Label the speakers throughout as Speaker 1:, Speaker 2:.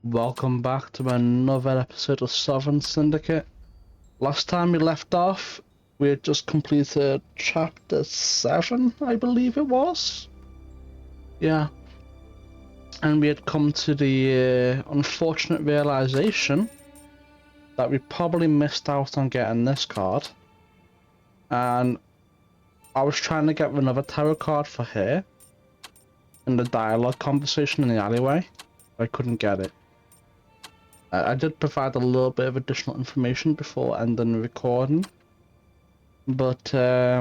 Speaker 1: Welcome back to another episode of Sovereign Syndicate. Last time we left off, we had just completed chapter 7, I believe it was. Yeah. And we had come to the unfortunate realization that we probably missed out on getting this card. And I was trying to get another tarot card for her in the dialogue conversation in the alleyway. I couldn't get it. I did provide a little bit of additional information before ending the recording, but I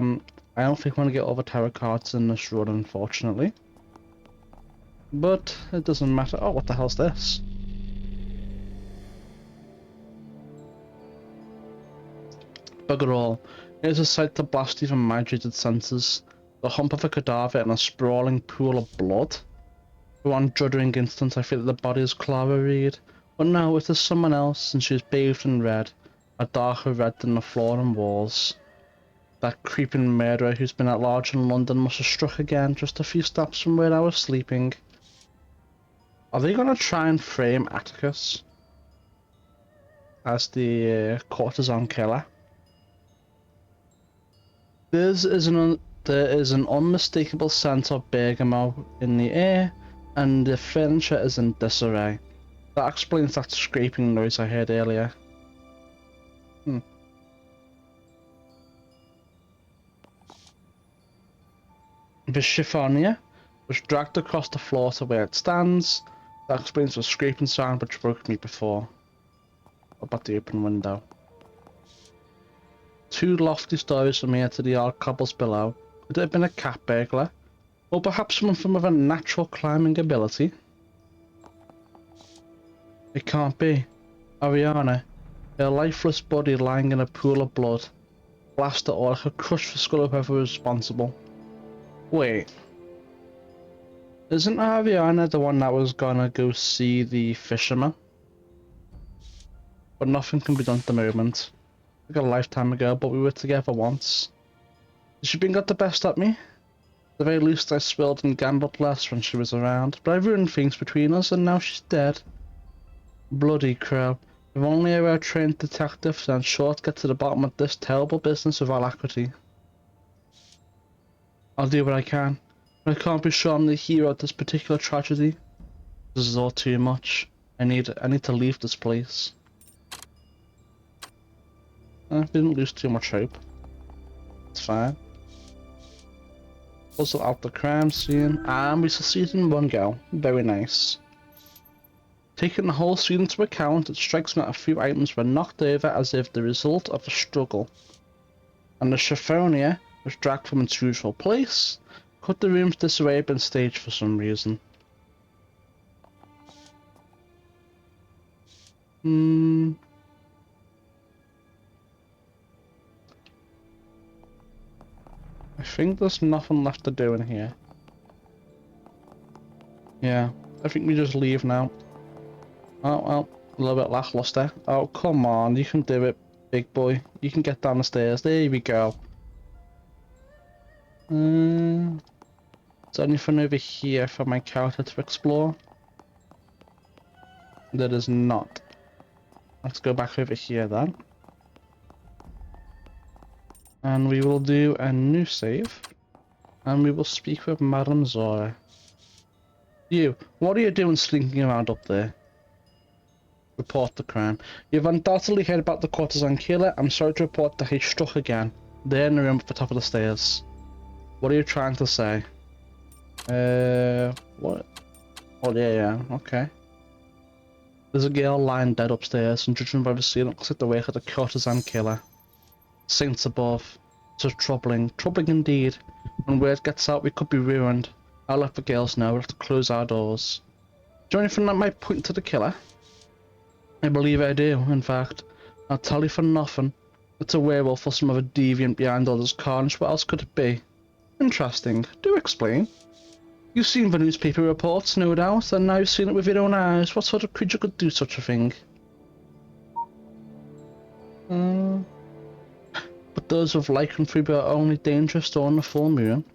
Speaker 1: don't think I'm going to get all the tarot cards in this run, unfortunately. But it doesn't matter. Oh, what the hell's this? Bugger all. Here's a sight to blast even my jaded senses. The hump of a cadaver in a sprawling pool of blood. For one shuddering instant, I feel that the body is Clara Reed. But no, it is someone else, and she is bathed in red, a darker red than the floor and walls. That creeping murderer who's been at large in London must have struck again just a few steps from where I was sleeping. Are they going to try and frame Atticus as the courtesan killer? There is an unmistakable scent of bergamot in the air, and the furniture is in disarray. That explains that scraping noise I heard earlier. The chiffonier was dragged across the floor to where it stands. That explains the scraping sound which woke me before. What about the open window? Two lofty stories from here to the odd cobbles below. Could it have been a cat burglar? Or perhaps someone with a natural climbing ability? It can't be. Ariana, her lifeless body lying in a pool of blood. Blast it, or I could crush the skull of whoever was responsible. Wait. Isn't Ariana the one that was gonna go see the fisherman? But nothing can be done at the moment. Like a lifetime ago, but we were together once. She been got the best at me? At the very least I swilled and gambled less when she was around, but I ruined things between us and now she's dead. Bloody crow. If only I were a trained detective, then sure to get to the bottom of this terrible business with alacrity. I'll do what I can, but I can't be sure I'm the hero of this particular tragedy. This is all too much. I need to leave this place. I didn't lose too much hope. It's fine. Puzzle out the crime scene, and we succeeded in one go. Very nice. Taking the whole scene into account, it strikes me that a few items were knocked over as if the result of a struggle. And the chiffonier was dragged from its usual place. Could the room's disarray have been staged for some reason? I think there's nothing left to do in here. Yeah, I think we just leave now. Oh, well, a little bit lackluster. Oh, come on, you can do it, big boy. You can get down the stairs. There we go. Is there anything over here for my character to explore? There is not. Let's go back over here then. And we will do a new save. And we will speak with Madame Zora. You, what are you doing slinking around up there? Report the crime. You've undoubtedly heard about the courtesan killer. I'm sorry to report that he struck again. There in the room at the top of the stairs. What are you trying to say? What? Oh, yeah, okay. There's a girl lying dead upstairs, and judging by the scene, it looks like the work of the courtesan killer. Saints above. So troubling. Troubling indeed. When word gets out, we could be ruined. I'll let the girls know. We'll have to close our doors. Do you know anything that might point to the killer? I believe I do, in fact. I'll tell you for nothing. It's a werewolf or some other deviant behind all this carnage. What else could it be? Interesting. Do explain. You've seen the newspaper reports, no doubt, and now you've seen it with your own eyes. What sort of creature could do such a thing? But those with lycanthropy are only dangerous during the full moon.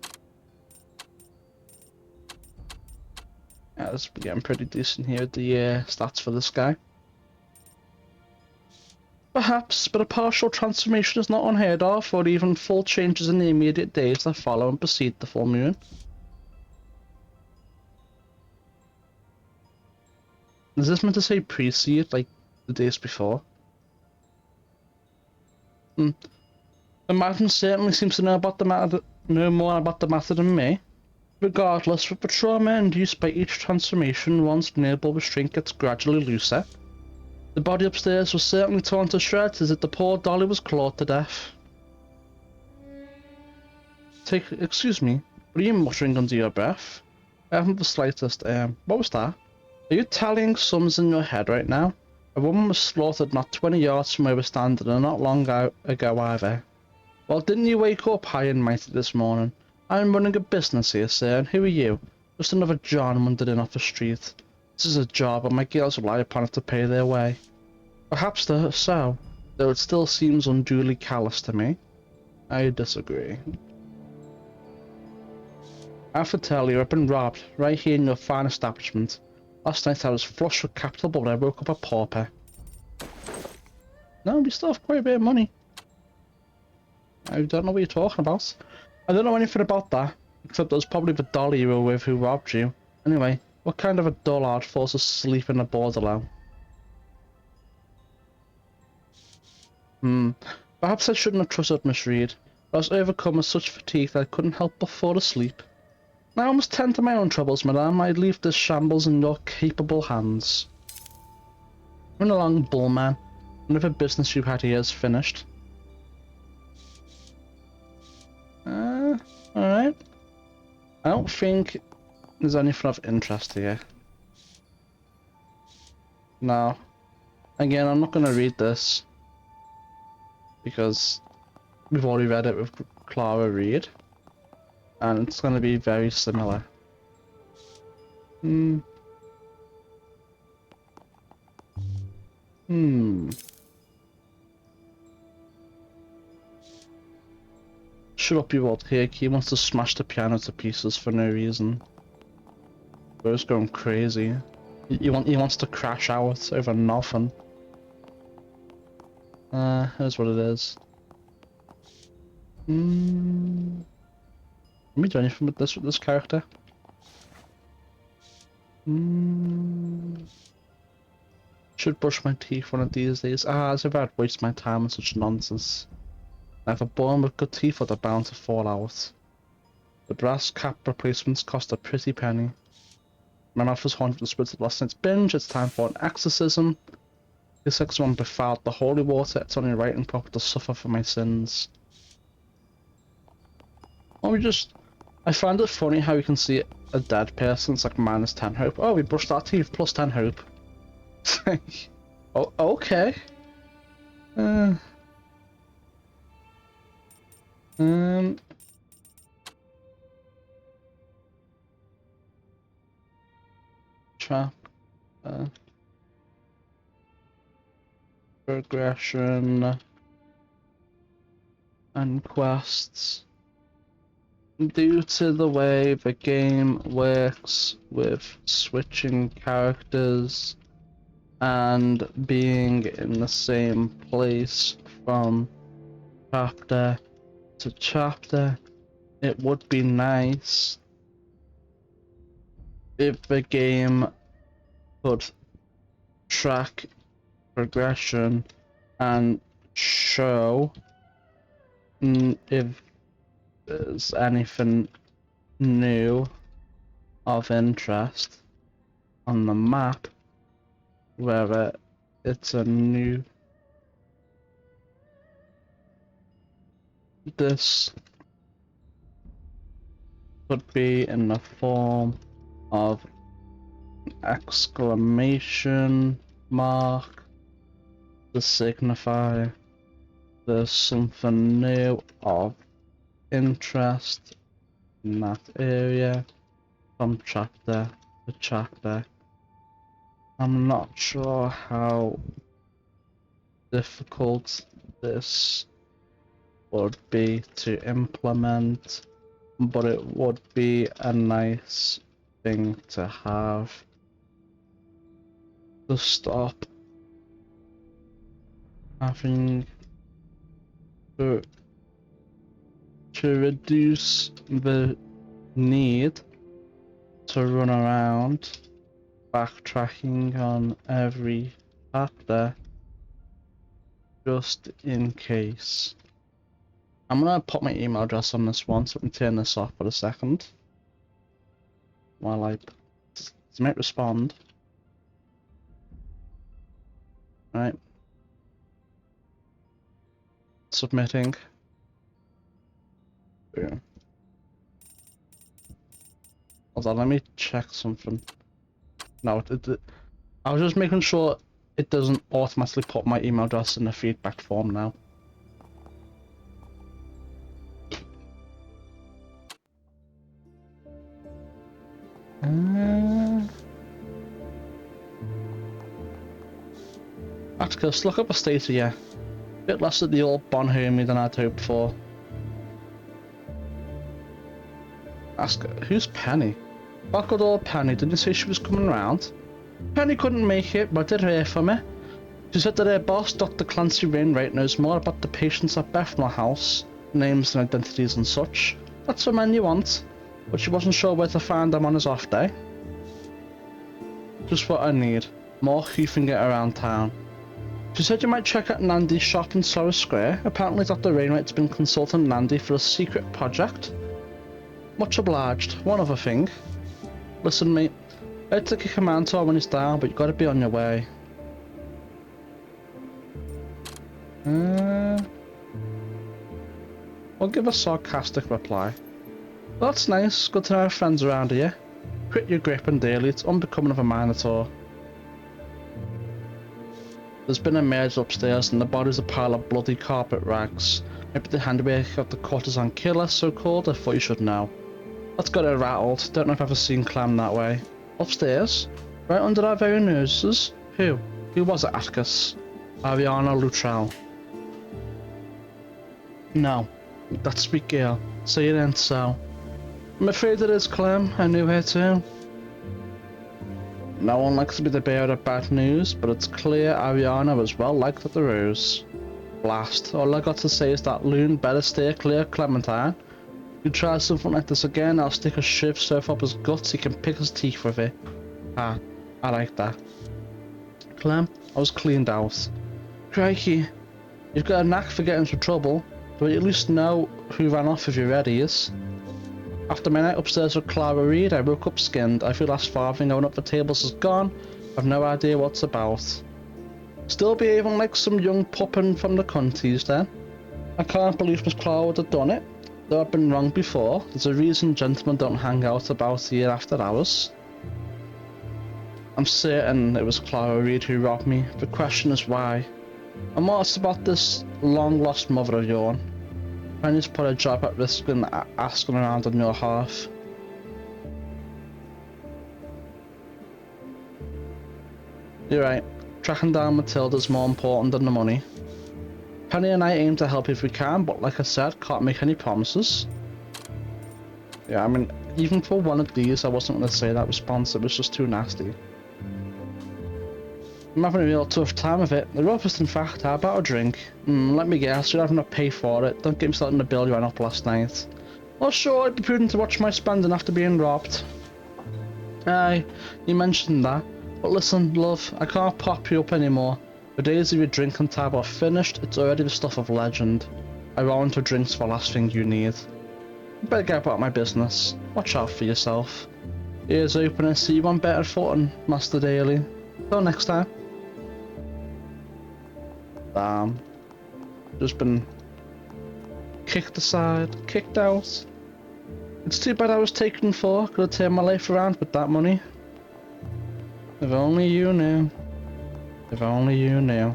Speaker 1: Yeah, it's getting pretty decent here, the stats for this guy. Perhaps, but a partial transformation is not unheard of, or even full changes in the immediate days that follow and precede the full moon. Is this meant to say precede, like the days before? Hmm. The Madden certainly seems to know about the matter, know more about the matter than me. Regardless, with the trauma induced by each transformation, one's naval restraint gets gradually looser. The body upstairs was certainly torn to shreds as if the poor dolly was clawed to death. Excuse me, what are you muttering under your breath? I haven't the slightest, what was that? Are you tallying sums in your head right now? A woman was slaughtered not 20 yards from where we're standing and not long ago either. Well, didn't you wake up high and mighty this morning? I'm running a business here, sir, and who are you? Just another John wandering off the street. This is a job, and my girls rely upon it to pay their way. Perhaps so, though it still seems unduly callous to me. I disagree. I have to tell you, I've been robbed, right here in your fine establishment. Last night I was flush with capital, but I woke up a pauper. No, we still have quite a bit of money. I don't know what you're talking about. I don't know anything about that, except it was probably the dolly you were with who robbed you. Anyway, what kind of a dullard falls asleep in a bordalo? Perhaps I shouldn't have trusted Miss Reed, but I was overcome with such fatigue that I couldn't help but fall asleep. Now I must tend to my own troubles, madame. I leave this shambles in your capable hands. Run along, bullman. Whatever business you had here is finished. Alright. I don't think there's anything of interest here. No. Again, I'm not going to read this, because we've already read it with Clara Reed, and it's going to be very similar. Shut up, you old hick. He wants to smash the piano to pieces for no reason. Bro's going crazy. He wants to crash out over nothing. Here's what it is. Let me do anything with this character. Should brush my teeth one of these days. As if I'd waste my time on such nonsense. Either born with good teeth or they're bound to fall out. The brass cap replacements cost a pretty penny. My mouth was haunted with the spirits of last night's binge. It's time for an exorcism. This one defiled the holy water. It's only right and proper to suffer for my sins. Or I find it funny how you can see a dead person. It's like minus 10 hope. Oh, we brushed our teeth, plus 10 hope. Oh, okay. Trap. Progression. And quests. Due to the way the game works with switching characters and being in the same place from chapter to chapter, it would be nice if the game could track progression and show if there's anything new of interest on the map, whether it's a new this could be in the form of exclamation mark to signify there's something new of interest in that area from chapter to chapter. I'm not sure how difficult this would be to implement, but it would be a nice thing to have to stop having to reduce the need to run around backtracking on every chapter just in case. I'm gonna put my email address on this one so I can turn this off for a second while I might respond. Right. Submitting. Yeah. Hold on, let me check something. No, I was just making sure it doesn't automatically put my email address in the feedback form now. Atticus, look up a state of you. Bit less of the old bonhomie than I'd hoped for. Ask her, who's Penny? What good old Penny? Didn't you say she was coming round? Penny couldn't make it, but did hear from me. She said that her boss, Dr. Clancy Wainwright, knows more about the patients at Bethnal House, names and identities and such. That's the man you want, but she wasn't sure where to find him on his off day. Just what I need. More hoofing it around town. She said you might check out Nandy's shop in Sorrow Square. Apparently Dr. Wainwright's been consulting Nandy for a secret project. Much obliged. One other thing. Listen, mate. I'd take a command to her when he's down, but you gotta be on your way. I'll give a sarcastic reply. Well, that's nice. Good to know have friends around here. Quit your grip and daily. It's unbecoming of a Minotaur. There's been a merge upstairs and the body's a pile of bloody carpet rags. Maybe the handiwork of the courtesan killer, so-called. I thought you should know. That's got her rattled. Don't know if I've ever seen Clem that way. Upstairs? Right under our very noses? Who? Who was it, Atticus? Ariana Luttrell. No. That sweet girl. Say it ain't so. I'm afraid it is, Clem. I knew her too. No one likes to be the bearer of bad news, but it's clear Ariana was well liked at the Rose. Blast. All I got to say is that Loon better stay clear of Clementine. If you try something like this again, I'll stick a shiv surf up his guts, he can pick his teeth with it. Ah, I like that. Clem, I was cleaned out. Crikey, you've got a knack for getting into trouble, but you at least know who ran off with your readies. After my night upstairs with Clara Reed, I woke up skinned. I feel last farthing going up the tables is gone. I've no idea what it's about. Still behaving like some young puppin from the cunties then. I can't believe Miss Clara would have done it. Though I've been wrong before, there's a reason gentlemen don't hang out about here after hours. I'm certain it was Clara Reed who robbed me. The question is why. And what's about this long-lost mother of yours? Penny's put a job at risk in asking around on your half. You're right. Tracking down Matilda's more important than the money. Penny and I aim to help if we can, but like I said, can't make any promises. Yeah, I mean, even for one of these, I wasn't going to say that response, it was just too nasty. I'm having a real tough time of it. The roughest in fact, how about a drink? Let me guess, you're having to pay for it. Don't get me started on the bill you ran up last night. Well sure, it'd be prudent to watch my spending after being robbed. Aye, you mentioned that. But listen, love, I can't pop you up anymore. The days of your drinking tab are finished, it's already the stuff of legend. I warrant your drinks for the last thing you need. You better get about my business. Watch out for yourself. Ears open and see you on better footing, Master Daly. Till next time. Damn. Just been kicked aside, kicked out. It's too bad I was taken for. Could have turned my life around with that money. If only you knew. If only you knew.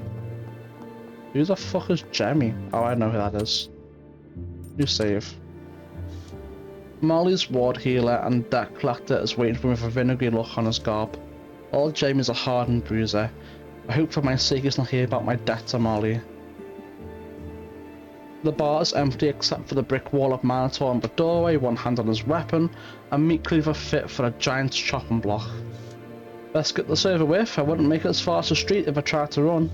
Speaker 1: Who the fuck is Jamie? Oh, I know who that is. You save. Molly's ward healer and deck collector is waiting for me with a vinegary look on his gob. All Jamie's a hardened bruiser. I hope for my sake he's not here about my debt to Molly. The bar is empty except for the brick wall of Minotaur in the doorway, one hand on his weapon, and meat cleaver fit for a giant chopping block. Let's get this over with. I wouldn't make it as far as the street if I tried to run.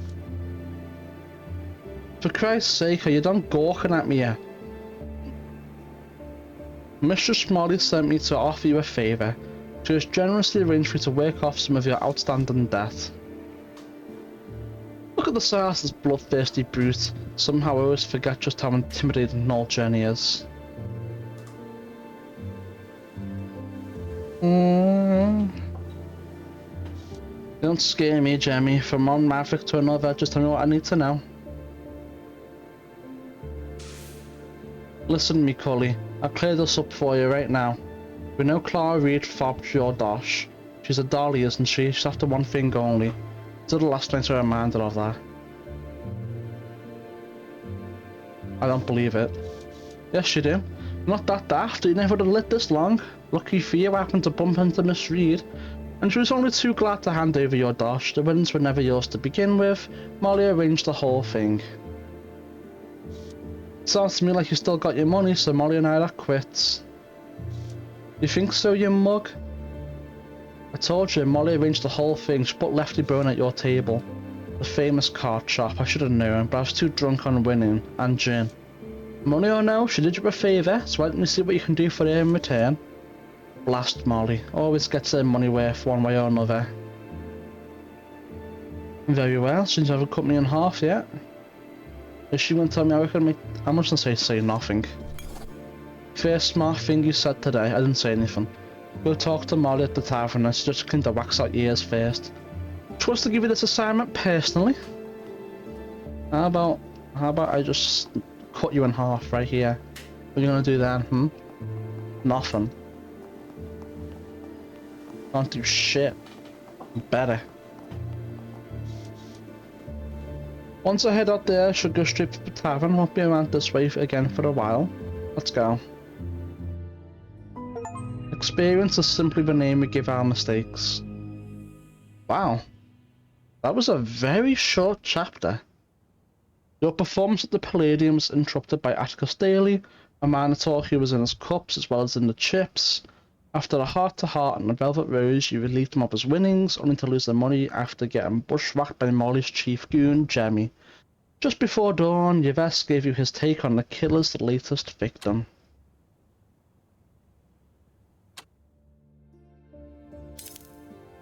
Speaker 1: For Christ's sake, are you done gawking at me yet? Mistress Molly sent me to offer you a favour. She has generously arranged for you to work off some of your outstanding debt. Look at the size of this bloodthirsty brute. Somehow I always forget just how intimidating Noel Journey is. You don't scare me, Jamie. From one maverick to another, just tell me what I need to know. Listen, me Cully. I'll clear this up for you right now. We know Clara Reed fobbed your dosh. She's a dolly, isn't she? She's after one thing only. Till the last night I reminded of that. I don't believe it. Yes, you do. Not that daft. You never would have lit this long. Lucky for you, I happened to bump into Miss Reed, and she was only too glad to hand over your dosh. The winnings were never yours to begin with. Molly arranged the whole thing. Sounds to me like you still got your money, so Molly and I are quits. You think so, you mug? I told you, Molly arranged the whole thing. She put Lefty Bone at your table. The famous card shop. I should have known, but I was too drunk on winning and gin. Money or no, she did you a favour, so why don't you see what you can do for her in return? Blast Molly. Always gets her money worth one way or another. Very well, since you haven't cut me in half yet. Is she going to tell me how I can make... I'm just going to say nothing. First smart thing you said today, I didn't say anything. Go talk to Molly at the tavern and suggest clean the wax out your ears first. She wants to give you this assignment personally. How about I just cut you in half right here? What are you gonna do then, Nothing. Can't do shit. Better. Once I head out there, I should go straight to the tavern. Won't be around this way again for a while. Let's go. Experience is simply the name we give our mistakes. Wow. That was a very short chapter. Your performance at the Palladium was interrupted by Atticus Daly, a Minotaur who was in his cups as well as in the chips. After a heart-to-heart and a Velvet Rose, you relieved him of his winnings, only to lose the money after getting bushwhacked by Molly's chief goon, Jemmy. Just before dawn, Yves gave you his take on the killer's latest victim.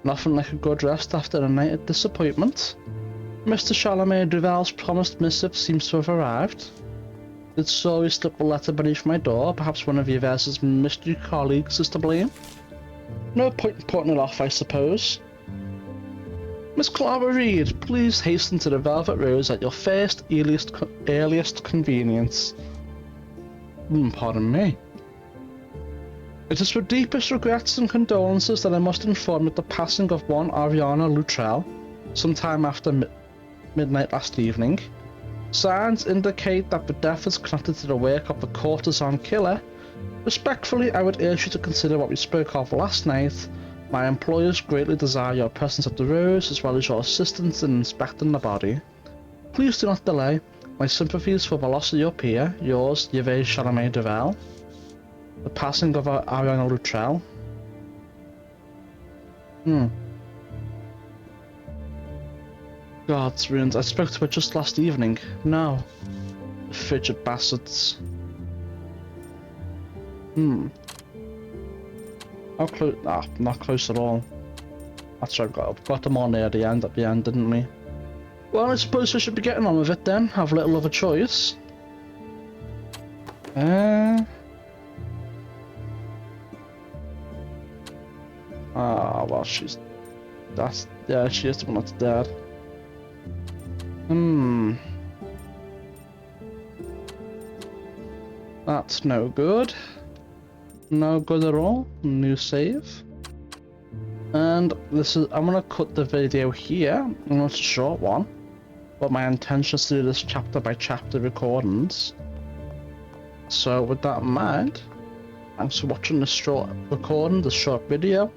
Speaker 1: Nothing like a good rest after a night of disappointment. Mr. Chalamet Duval's promised missive seems to have arrived. Did Sori slip a letter beneath my door? Perhaps one of Yves's mystery colleagues is to blame? No point in putting it off, I suppose. Miss Clara Reed, please hasten to the Velvet Rose at your first earliest convenience. Pardon me. It is with deepest regrets and condolences that I must inform you of the passing of one Ariana Luttrell, sometime after midnight last evening. Signs indicate that the death is connected to the work of the courtesan killer. Respectfully, I would urge you to consider what we spoke of last night. My employers greatly desire your presence at the Rose, as well as your assistance in inspecting the body. Please do not delay. My sympathies for the loss of your peer, yours, Yves Chalamet Duval. The passing of Ariana Luttrell. God's ruins. I spoke to her just last evening. No. The frigid bastards. How close? Not close at all. That's right, got them on there at the end, didn't we? Well, I suppose I should be getting on with it then. Have little of a choice. Well, she is the one that's dead. That's no good. No good at all. New save. And I'm gonna cut the video here. It's a short one, but my intention is to do this chapter by chapter recordings. So with that in mind, thanks for watching this short recording, this short video.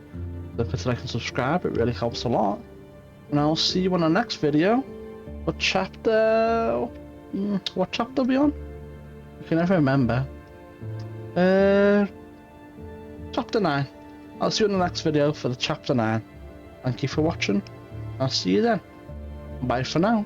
Speaker 1: Don't forget to like and subscribe, it really helps a lot. And I'll see you in the next video. What chapter are we on? I can never remember. Chapter 9. I'll see you in the next video for the Chapter 9. Thank you for watching. I'll see you then. Bye for now.